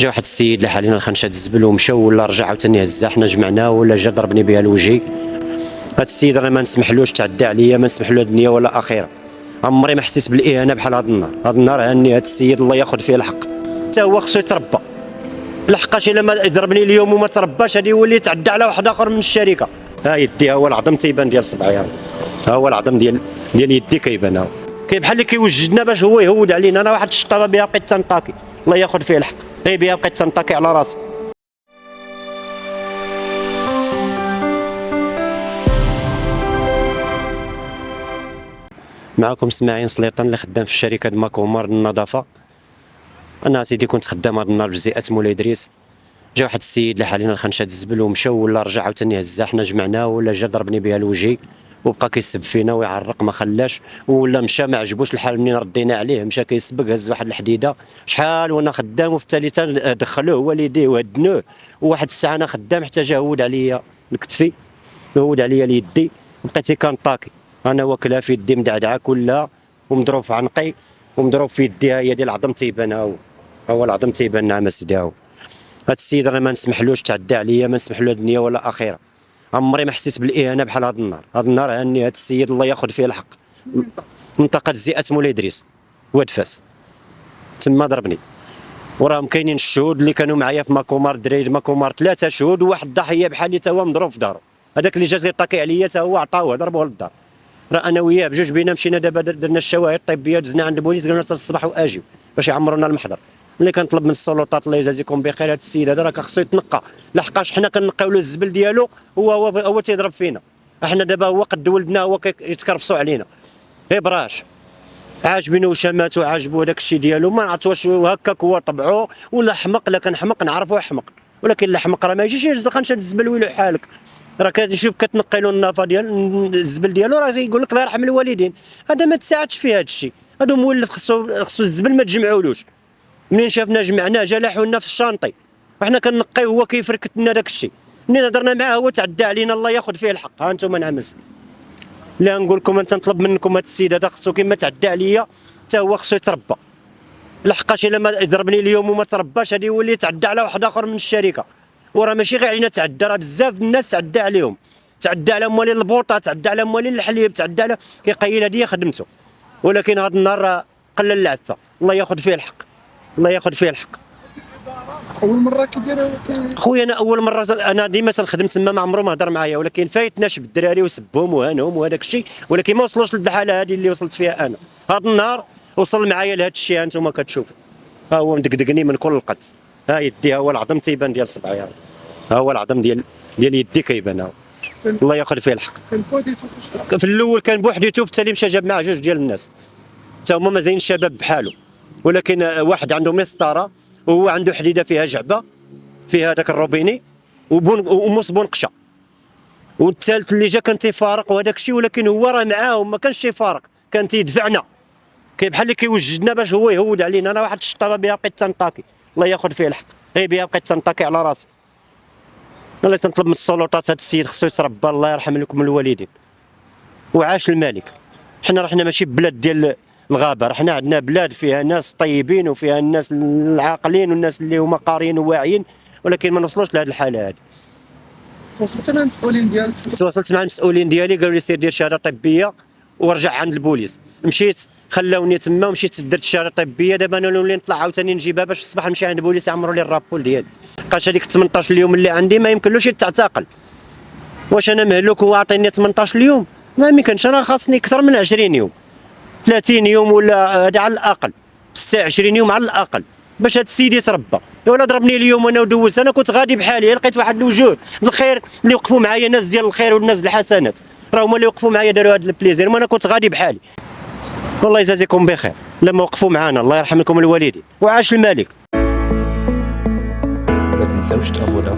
جا واحد السيد لح علينا الخنشه الزبل ومشى ولا رجع عاوتاني هزها، حنا جمعناه ولا جا ضربني بها الوجهي. هاد السيد انا ما نسمحلوش تعدى عليا، ما نسمح له الدنيا ولا اخره. عمري ما حسيت بالاهانه بحال هاد النهار، هاد النهار هاني هاد السيد الله ياخذ فيه الحق، حتى هو خصو يتربى. لحقاش الا ما ضربني اليوم وما ترباش غادي يولي يتعدى على واحد اخر من الشركه. ها يدي، ها هو العظم تيبان ديال صبعي، ها هو العظم ديال يدي كيبان، ها كاين بحال اللي كيوجدنا باش هو يهود علينا. انا واحد الشطابه بها بقيت تنطاكي، الله ياخذ فيه الحق، هي بها بقيت تنطاكي على راسي. معكم اسماعيل سليطان اللي خدام في شركه ماكومار النظافه. انا سيدي كنت خدام هذا النهار في زئه مولاي ادريس. جا واحد السيد لح علينا الخنشه الزبل ومشى ولا رجع عاوتاني هزها، حنا جمعناه ولا جا ضربني بها الوجهي وبقى كيسب فينا ويعرق ما خلاش، ولا مشى ما عجبوش الحال. منين ردينا عليه مشى كيسبق، هز واحد الحديده شحال وانا خدام، وفي الثالثه دخلوه والديه وهدنوه. وواحد الساعه انا خدام حتى جا هود عليا لكتفي، هود عليا ليدي، بقيت كنطاكي انا واكلها في يدي مدعدعه كلها، ومضروب في عنقي ومضروب في يدي. هي ديال العظم تيبان، ها هو العظم تيبان. نعم سيدي، ها هو هاد السيد انا ما نسمحلوش تعدى عليا، ما نسمح له الدنيا ولا اخره. عمري ما حسيت بالاهانه بحال هاد النهار، هاد النهار هاني هاد السيد الله ياخذ فيه الحق. منطقه زئه مولاي ادريس واد فاس، تما ضربني. وراهم كاينين الشهود اللي كانوا معايا في ماكومار، الدراري ماكومار 3 شهود، وواحد ضحيه بحالي تا هو مضروب في دارو. هذاك اللي جا يطاكي عليا تا هو عطاوه ضربوه للدار. راه انا وياه بجوج بينا مشينا دابا درنا الشواهد الطبيه، دزنا عند البوليس قالوا لنا حتى الصباح واجيو باش يعمرونا المحضر. اللي كنطلب من السلطات الله يجازيكم بخير، هذا السيد هذا راه خصو يتنقى، لحقاش حنا كنقيو له الزبل ديالو، هو تيضرب فينا. احنا دابا هو قد ولدنا هو كيتكرفصوا علينا. براش عاجبينه وشماتو عاجبو داك الشيء ديالو، ما عرفت واش هكاك هو طبعو ولا حمق. لا كان حمق نعرفوه حمق، ولكن لا حمق راه ما يجيش يهز خنشه الزبل ويلو حالك. راه كتشوف كتنقي له النافه ديال الزبل ديالو، راه يقول لك الله يرحم الوالدين. هذا ما تساعدش فيه هذا الشيء، هذا مولف خصو الزبل ما تجمعولوش. منين شافنا جمعنا جا لاحو لنا في الشانطي وحنا كنقيو، هو كيفركت لنا داك الشيء. منين هضرنا معاه هو تعدى علينا، الله ياخذ فيه الحق. ها انتم نعمس لا نقول لكم، انت نطلب منكم هذا السيد هذا خصو كيما تعدى عليا حتى هو خصو يتربى. لحقاش الا ما ضربني اليوم وما ترباش غادي يولي يتعدى على واحد اخر من الشركه. وراه ماشي غير علينا تعدى، راه بزاف الناس تعدى عليهم، تعدى على موالين البوطه، تعدى على موالين الحليب، تعدى على كيقيل هذه خدمته. ولكن هذا النهار راه قلل العفه، الله ياخذ فيه الحق، الله ياخذ فيه الحق. اول مره كيدير خويا انا اول مره، انا ديما تنخدم تما ما عمره ما هضر معايا، ولكن فايتنا شب الدراري وسبهم وهانهم وهذاك الشيء، ولكن ما وصلوش للحاله هذه اللي وصلت فيها انا. هذا النهار وصل معايا لهذا الشيء انتم كتشوفوا. ها هو مدقدقني من كل القد، ها يدي، ها هو العظم تيبان ديال صبعي، ها هو العظم ديال يدي كيبان، ها الله ياخذ فيه الحق. في الاول كان بوحديتو، في التالي مشى جاب معاه جوج ديال الناس حتى هما مازالين شباب بحالو، ولكن واحد عنده مسطره وهو عنده حديده فيها جعبه فيها داك الروبيني وموس بونقشه، والثالث اللي جا كان تيفارق وهذاك الشيء، ولكن هو راه معاهم ما كانش تيفارق، كان تيدفعنا بحال اللي كيوجدنا باش هو يهود علينا. انا واحد الشطابه بها بقيت تنطاكي، الله ياخذ فيه الحق، هي بها بقيت تنطاكي على راسي. الله تنطلب من السلطات هذا السيد خصو يتربى، الله يرحم لكم الوالدين وعاش الملك. حنا ماشي بلاد ديال الغابه، حنا عندنا بلاد فيها ناس طيبين وفيها الناس العاقلين والناس اللي هما قاريين وواعيين، ولكن ما نوصلوش لهذه الحاله هذه. تواصلت مع المسؤولين ديالك؟ تواصلت مع المسؤولين ديالي، قالوا لي سير دير شهاده طبيه ورجع عند البوليس. مشيت خلاوني تما ومشيت درت الشهاده الطبيه. دابا انا نولي نطلع عاوتاني نجيبها باش في الصباح نمشي عند البوليس يعمروا لي الرابول ديالي. بقاش هذيك 18 اليوم اللي عندي ما يمكنلوش يتعتقل. واش انا مهلوك هو عاطيني 18 يوم؟ ما يمكنش، انا خاصني اكثر من 20 يوم، 30 يوم ولا هذا على الاقل، 26 يوم على الاقل باش هذا السيد يتربى. ولا ضربني اليوم وانا ودوز، انا كنت غادي بحالي، لقيت واحد الوجوه الخير اللي وقفوا معايا، ناس ديال الخير والناس الحسنات، راه هما اللي وقفوا معايا داروا هذا البليزير، وانا كنت غادي بحالي. والله يجازيكم بخير لما وقفوا معانا، الله يرحم لكم الوالدين وعاش الملك. ما تنساوش تابونا